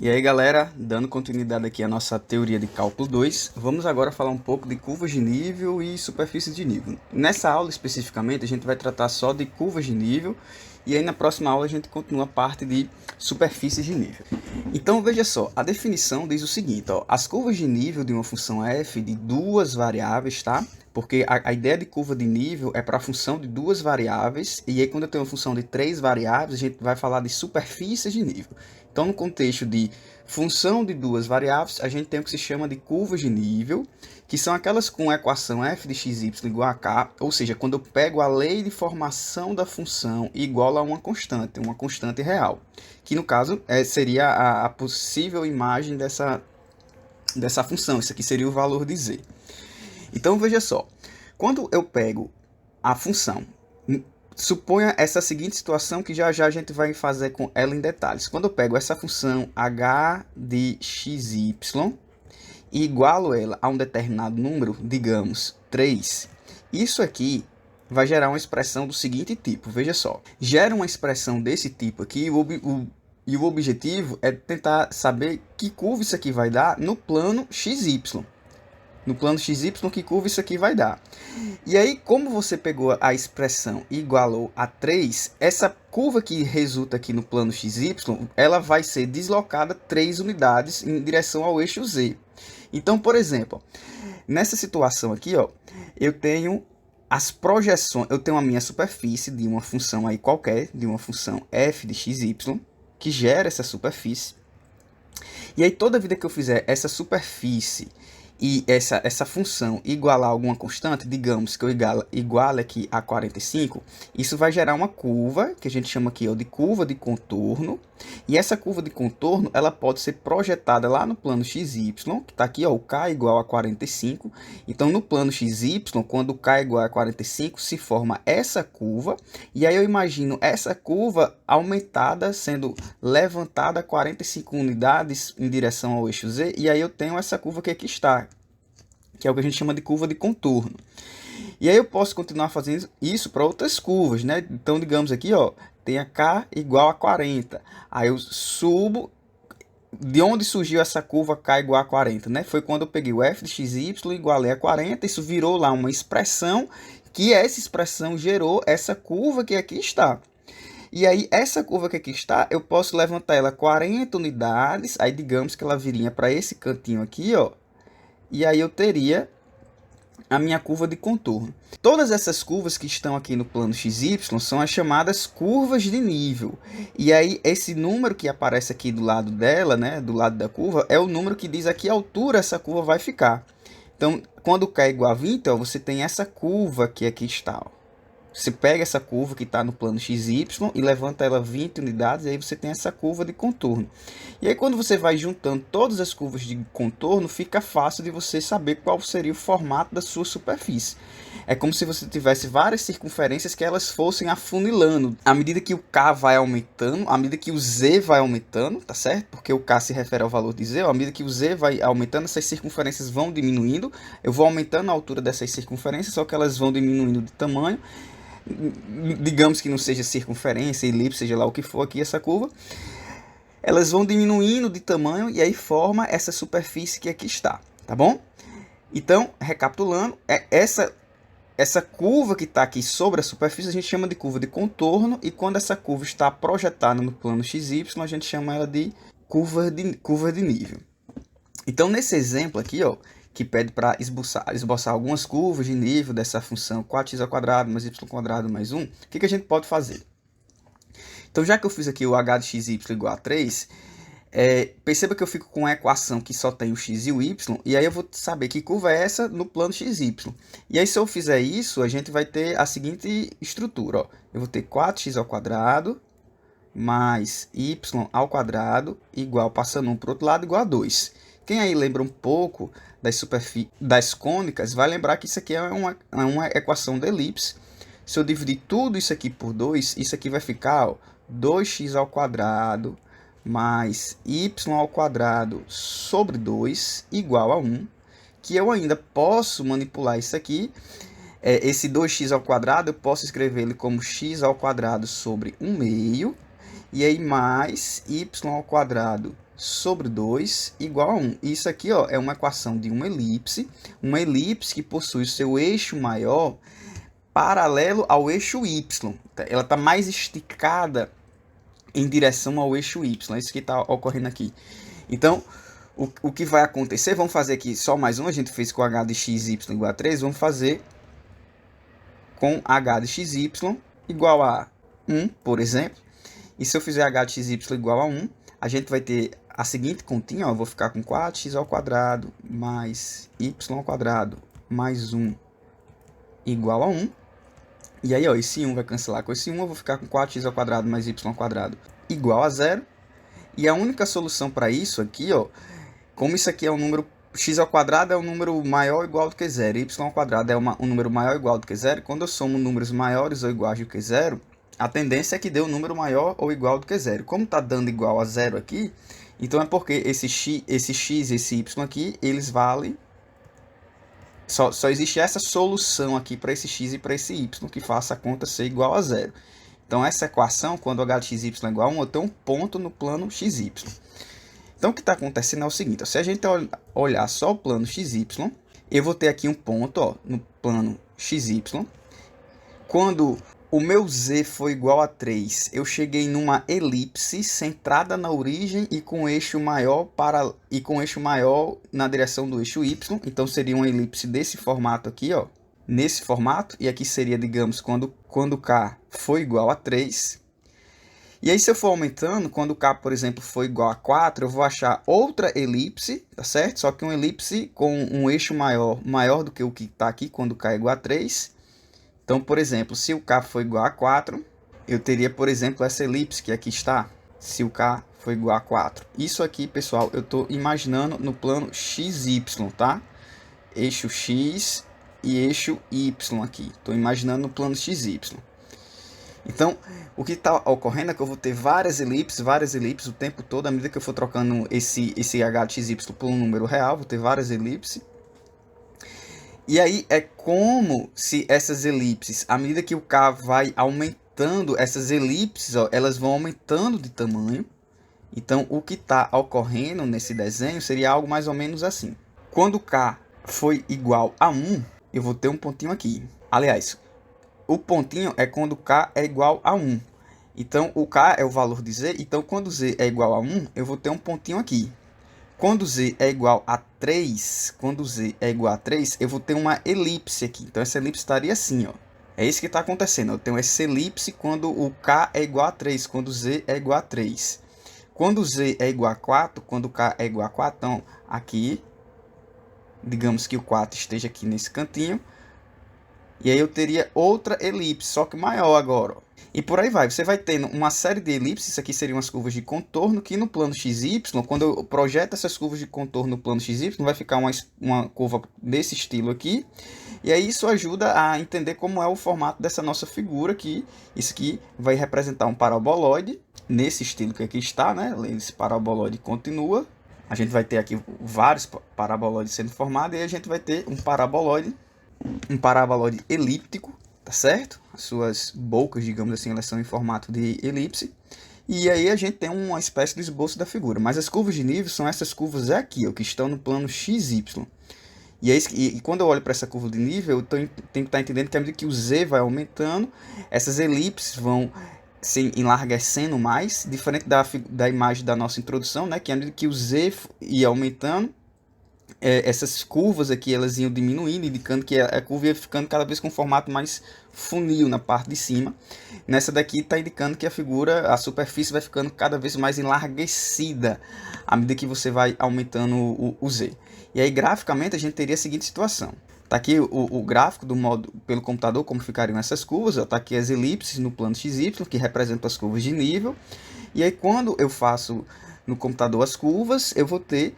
E aí galera, dando continuidade aqui à nossa teoria de cálculo 2, vamos agora falar um pouco de curvas de nível e superfície de nível. Nessa aula especificamente a gente vai tratar só de curvas de nível e aí na próxima aula a gente continua a parte de superfícies de nível. Então veja só, a definição diz o seguinte, ó, as curvas de nível de uma função f de duas variáveis, tá? Porque a ideia de curva de nível é para a função de duas variáveis, e aí quando eu tenho uma função de três variáveis, a gente vai falar de superfícies de nível. Então, no contexto de função de duas variáveis, a gente tem o que se chama de curvas de nível, que são aquelas com a equação f de x y igual a k, ou seja, quando eu pego a lei de formação da função igual a uma constante real, que no caso seria a possível imagem dessa função, isso aqui seria o valor de z. Então, veja só, quando eu pego a função, suponha essa seguinte situação que já já a gente vai fazer com ela em detalhes. Quando eu pego essa função h de xy e igualo ela a um determinado número, digamos 3, isso aqui vai gerar uma expressão do seguinte tipo, veja só. Gera uma expressão desse tipo aqui e o objetivo é tentar saber que curva isso aqui vai dar no plano xy. No plano xy, que curva isso aqui vai dar. E aí, como você pegou a expressão igualou a 3, essa curva que resulta aqui no plano xy, ela vai ser deslocada 3 unidades em direção ao eixo z. Então, por exemplo, nessa situação aqui, ó, eu tenho as projeções, eu tenho a minha superfície de uma função aí qualquer, de uma função f de xy, que gera essa superfície. E aí, toda vida que eu fizer essa superfície e essa função igualar alguma constante, digamos que eu iguale aqui a 45, isso vai gerar uma curva, que a gente chama aqui ó, de curva de contorno, e essa curva de contorno ela pode ser projetada lá no plano xy, que está aqui ó, o k igual a 45, então no plano xy, quando o k igual a 45, se forma essa curva, e aí eu imagino essa curva aumentada, sendo levantada 45 unidades em direção ao eixo z, e aí eu tenho essa curva que aqui está, que é o que a gente chama de curva de contorno. E aí eu posso continuar fazendo isso para outras curvas, né? Então, digamos aqui, ó, tem a k igual a 40. Aí eu subo, de onde surgiu essa curva k igual a 40, né? Foi quando eu peguei o f de xy e igualei a 40, isso virou lá uma expressão, que essa expressão gerou essa curva que aqui está. E aí, essa curva que aqui está, eu posso levantar ela 40 unidades, aí digamos que ela viria para esse cantinho aqui, ó, e aí eu teria a minha curva de contorno. Todas essas curvas que estão aqui no plano xy são as chamadas curvas de nível. E aí esse número que aparece aqui do lado dela, né, do lado da curva, é o número que diz a que altura essa curva vai ficar. Então, quando k é igual a 20, ó, você tem essa curva que aqui está, ó. Você pega essa curva que está no plano xy e levanta ela 20 unidades, e aí você tem essa curva de contorno. E aí quando você vai juntando todas as curvas de contorno, fica fácil de você saber qual seria o formato da sua superfície. É como se você tivesse várias circunferências que elas fossem afunilando. À medida que o k vai aumentando, à medida que o z vai aumentando, tá certo? Porque o k se refere ao valor de z, à medida que o z vai aumentando, essas circunferências vão diminuindo. Eu vou aumentando a altura dessas circunferências, só que elas vão diminuindo de tamanho. Digamos que não seja circunferência, elipse, seja lá o que for aqui essa curva, elas vão diminuindo de tamanho e aí forma essa superfície que aqui está, tá bom? Então, recapitulando, essa curva que está aqui sobre a superfície a gente chama de curva de contorno, e quando essa curva está projetada no plano xy, a gente chama ela de curva de nível. Então, nesse exemplo aqui, ó, que pede para esboçar algumas curvas de nível dessa função 4x² mais y² mais 1, o que a gente pode fazer? Então, já que eu fiz aqui o h de xy igual a 3, perceba que eu fico com a equação que só tem o x e o y, e aí eu vou saber que curva é essa no plano xy. E aí, se eu fizer isso, a gente vai ter a seguinte estrutura, ó. Eu vou ter 4x² mais y² igual, passando um para o outro lado, igual a 2. Quem aí lembra um pouco das cônicas, vai lembrar que isso aqui é uma equação de elipse. Se eu dividir tudo isso aqui por 2, isso aqui vai ficar ó, 2x² mais y² sobre 2 igual a 1, que eu ainda posso manipular isso aqui. Esse 2x² eu posso escrever ele como x² sobre 1 meio, e aí mais y² sobre 2 igual a 1. Isso aqui, ó, é uma equação de uma elipse que possui o seu eixo maior paralelo ao eixo y. Ela está mais esticada em direção ao eixo y. É isso que está ocorrendo aqui. Então, o que vai acontecer, vamos fazer aqui só mais um, a gente fez com h de x y igual a 3, vamos fazer com h de x y igual a 1, por exemplo. E se eu fizer h de x y igual a 1, a gente vai ter a seguinte continha, ó, eu vou ficar com 4x ao quadrado mais y ao quadrado mais 1 igual a 1. E aí, ó, esse 1 vai cancelar com esse 1, eu vou ficar com 4x ao quadrado mais y ao quadrado igual a 0. E a única solução para isso aqui, ó, como isso aqui é um número, x ao quadrado é um número maior ou igual do que 0, y ao quadrado é um número maior ou igual do que 0, quando eu somo números maiores ou iguais do que 0, a tendência é que dê um número maior ou igual do que 0. Como está dando igual a 0 aqui, então é porque esse x e esse y aqui, eles valem... Só existe essa solução aqui para esse x e para esse y, que faça a conta ser igual a 0. Então, essa equação, quando h de x y é igual a 1, eu tenho um ponto no plano xy. Então, o que está acontecendo é o seguinte, ó, se a gente olhar só o plano xy, eu vou ter aqui um ponto, ó, no plano xy. Quando o meu z foi igual a 3, eu cheguei numa elipse centrada na origem e com eixo maior na direção do eixo y. Então seria uma elipse desse formato aqui, ó, nesse formato, e aqui seria, digamos, quando k foi igual a 3. E aí, se eu for aumentando, quando k, por exemplo, for igual a 4, eu vou achar outra elipse, tá certo? Só que uma elipse com um eixo maior do que o que está aqui quando k é igual a 3. Então, por exemplo, se o k for igual a 4, eu teria, por exemplo, essa elipse que aqui está, se o k for igual a 4. Isso aqui, pessoal, eu estou imaginando no plano XY, tá? Eixo X e eixo Y aqui. Estou imaginando no plano XY. Então, o que está ocorrendo é que eu vou ter várias elipses o tempo todo, à medida que eu for trocando esse h de xy por um número real, vou ter várias elipses. E aí é como se essas elipses, à medida que o k vai aumentando, essas elipses, ó, elas vão aumentando de tamanho. Então, o que está ocorrendo nesse desenho seria algo mais ou menos assim. Quando k foi igual a 1, eu vou ter um pontinho aqui. Aliás, o pontinho é quando k é igual a 1. Então, o k é o valor de z. Então, quando z é igual a 1, eu vou ter um pontinho aqui. Quando z é igual a 3, eu vou ter uma elipse aqui. Então, essa elipse estaria assim, ó. É isso que está acontecendo. Eu tenho essa elipse quando o k é igual a 3, quando z é igual a 3. Quando z é igual a 4, quando k é igual a 4, então, aqui, digamos que o 4 esteja aqui nesse cantinho. E aí eu teria outra elipse, só que maior agora, ó. E por aí vai, você vai tendo uma série de elipses, isso aqui seriam as curvas de contorno, que no plano XY, quando eu projeto essas curvas de contorno no plano XY, vai ficar uma curva desse estilo aqui. E aí isso ajuda a entender como é o formato dessa nossa figura, que isso aqui vai representar um paraboloide, nesse estilo que aqui está, né? Esse paraboloide continua. A gente vai ter aqui vários paraboloides sendo formados, e aí a gente vai ter um paraboloide elíptico, tá certo? As suas bocas, digamos assim, elas são em formato de elipse. E aí a gente tem uma espécie de esboço da figura. Mas as curvas de nível são essas curvas aqui, ó, que estão no plano XY. E quando eu olho para essa curva de nível, eu tenho que estar entendendo que à medida que o z vai aumentando, essas elipses vão se enlarguecendo mais, diferente da imagem da nossa introdução, né? Que à medida que o z ia aumentando, essas curvas aqui elas iam diminuindo, indicando que a curva ia ficando cada vez com um formato mais funil na parte de cima. Nessa daqui está indicando que a superfície vai ficando cada vez mais enlarguecida à medida que você vai aumentando o z. E aí graficamente a gente teria a seguinte situação. Está aqui o gráfico do modo pelo computador, como ficariam essas curvas. Está aqui as elipses no plano XY, que representam as curvas de nível. E aí quando eu faço no computador as curvas, eu vou ter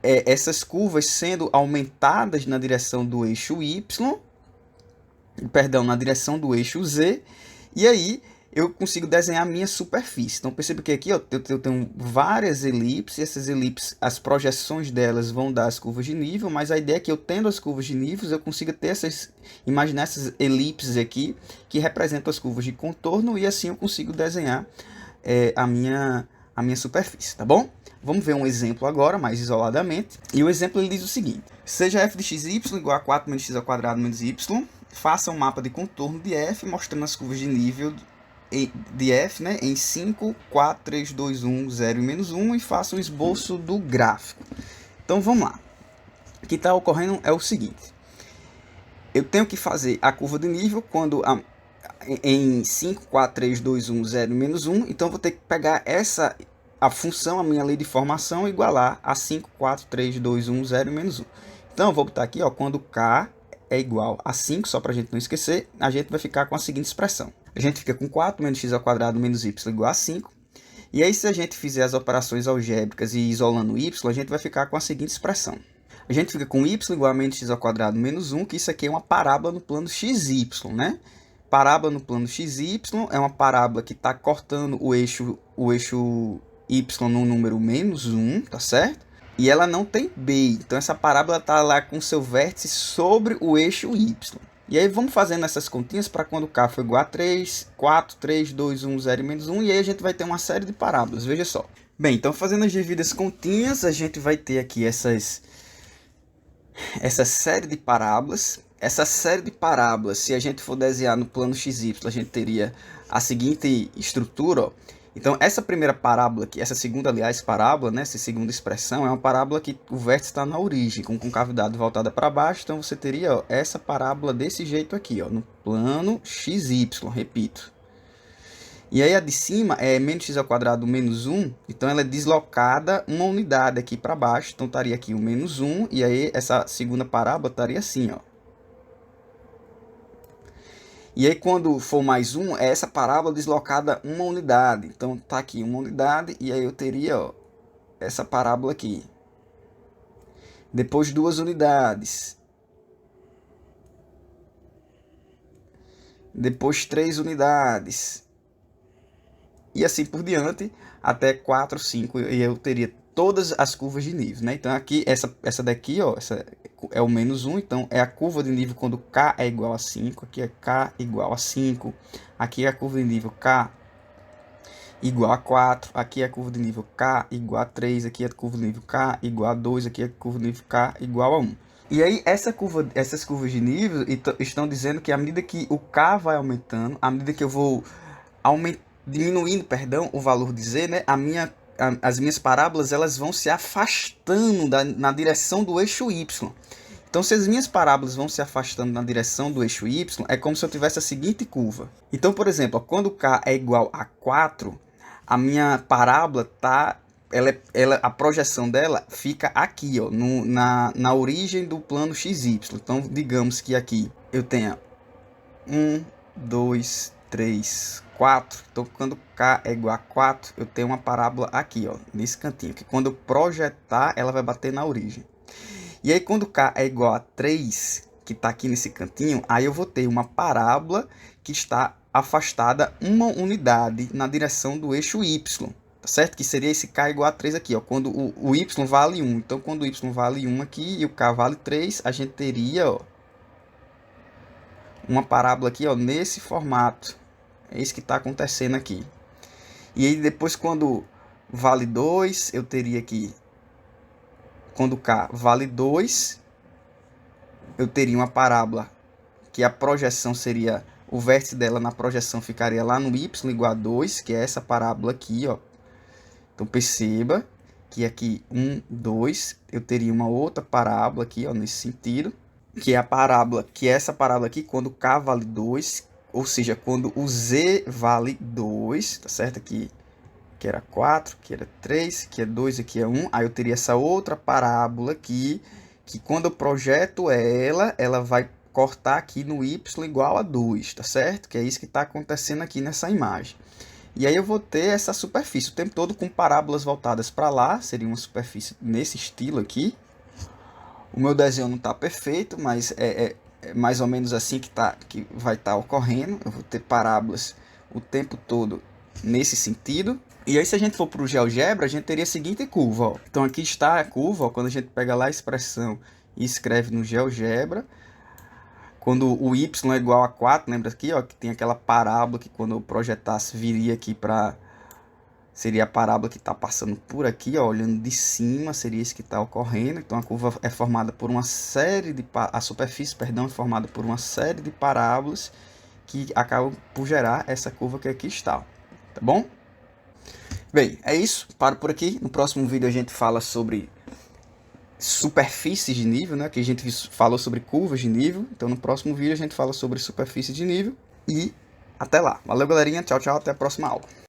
essas curvas sendo aumentadas na direção do eixo Y, na direção do eixo Z, e aí eu consigo desenhar a minha superfície. Então perceba que aqui, ó, eu tenho várias elipses, essas elipses, as projeções delas vão dar as curvas de nível, mas a ideia é que eu tendo as curvas de níveis, eu consiga imaginar essas elipses aqui, que representam as curvas de contorno, e assim eu consigo desenhar a minha superfície, tá bom? Vamos ver um exemplo agora, mais isoladamente. E o exemplo ele diz o seguinte: seja f de xy igual a 4 menos x ao quadrado menos y, faça um mapa de contorno de f, mostrando as curvas de nível de f, né, em 5, 4, 3, 2, 1, 0 e menos 1, e faça um esboço do gráfico. Então vamos lá. O que está ocorrendo é o seguinte: eu tenho que fazer a curva de nível quando em 5, 4, 3, 2, 1, 0 e menos 1. Então vou ter que pegar a função, a minha lei de formação, igualar a 5, 4, 3, 2, 1, 0 e menos 1. Então eu vou botar aqui, ó, quando k é igual a 5, só para a gente não esquecer, a gente vai ficar com a seguinte expressão. A gente fica com 4 menos x ao quadrado menos y igual a 5. E aí, se a gente fizer as operações algébricas e isolando y, a gente vai ficar com a seguinte expressão. A gente fica com y igual a menos x ao quadrado menos 1, que isso aqui é uma parábola no plano xy, né? Parábola no plano xy é uma parábola que está cortando o eixo y no número menos 1, tá certo? E ela não tem b, então essa parábola está lá com seu vértice sobre o eixo y. E aí vamos fazendo essas continhas para quando k for igual a 3, 4, 3, 2, 1, 0 e menos 1, e aí a gente vai ter uma série de parábolas, veja só. Bem, então fazendo as devidas continhas, a gente vai ter aqui essa série de parábolas. Essa série de parábolas, se a gente for desenhar no plano xy, a gente teria a seguinte estrutura, ó. Então, essa primeira parábola aqui, essa segunda, aliás, parábola, né, essa segunda expressão, é uma parábola que o vértice está na origem, com concavidade voltada para baixo. Então, você teria, ó, essa parábola desse jeito aqui, ó, no plano xy, repito. E aí a de cima é menos x ao quadrado menos 1, então ela é deslocada uma unidade aqui para baixo. Então, estaria aqui o menos 1, e aí essa segunda parábola estaria assim, ó. E aí, quando for mais 1, é essa parábola deslocada uma unidade. Então, tá aqui uma unidade, e aí eu teria, ó, essa parábola aqui. Depois 2 unidades. Depois 3 unidades. E assim por diante, até 4, 5, e eu teria todas as curvas de nível, né? Então, aqui, essa daqui, ó, essa é o menos 1, então é a curva de nível quando k é igual a 5, aqui é k igual a 5, aqui é a curva de nível k igual a 4, aqui é a curva de nível k igual a 3, aqui é a curva de nível k igual a 2, aqui é a curva de nível k igual a 1. E aí, essas curvas de nível estão dizendo que à medida que o k vai aumentando, à medida que eu vou diminuindo, o valor de z, né, as minhas parábolas elas vão se afastando na direção do eixo y. Então, se as minhas parábolas vão se afastando na direção do eixo y, é como se eu tivesse a seguinte curva. Então, por exemplo, quando k é igual a 4, a minha parábola tá, a projeção dela fica aqui, ó, na origem do plano xy. Então, digamos que aqui eu tenha 1, 2, 3, 4. Então, quando k é igual a 4, eu tenho uma parábola aqui, ó, nesse cantinho, que quando eu projetar, ela vai bater na origem. E aí, quando k é igual a 3, que está aqui nesse cantinho, aí eu vou ter uma parábola que está afastada uma unidade na direção do eixo y, tá certo? Que seria esse k igual a 3 aqui, ó, quando o y vale 1. Então, quando o y vale 1 aqui e o k vale 3, a gente teria, ó, uma parábola aqui, ó, nesse formato. É isso que está acontecendo aqui. E aí, depois, quando vale 2, eu teria aqui, quando k vale 2, eu teria uma parábola que a projeção seria, o vértice dela na projeção ficaria lá no y igual a 2, que é essa parábola aqui, ó. Então, perceba que aqui 1, 2, eu teria uma outra parábola aqui, ó, nesse sentido, que é a parábola, que é essa parábola aqui, quando k vale 2, ou seja, quando o z vale 2, tá certo? Aqui que era 4, que era 3, que é 2, aqui é 1. Aí eu teria essa outra parábola aqui, que quando eu projeto ela vai cortar aqui no y igual a 2, tá certo? Que é isso que está acontecendo aqui nessa imagem. E aí eu vou ter essa superfície o tempo todo com parábolas voltadas para lá, seria uma superfície nesse estilo aqui. O meu desenho não está perfeito, mas é mais ou menos assim que vai estar ocorrendo. Eu vou ter parábolas o tempo todo nesse sentido. E aí, se a gente for para o GeoGebra, a gente teria a seguinte curva, ó. Então, aqui está a curva, ó, quando a gente pega lá a expressão e escreve no GeoGebra. Quando o y é igual a 4, lembra aqui, ó, que tem aquela parábola que quando eu projetasse viria aqui para seria a parábola que está passando por aqui, ó, olhando de cima, seria isso que está ocorrendo. Então a curva é formada por uma série de... a superfície, perdão, é formada por uma série de parábolas que acabam por gerar essa curva que aqui está, tá bom? Bem, é isso, paro por aqui. No próximo vídeo a gente fala sobre superfícies de nível, né? Que a gente falou sobre curvas de nível. Então no próximo vídeo a gente fala sobre superfície de nível. E até lá. Valeu, galerinha. Tchau, tchau. Até a próxima aula.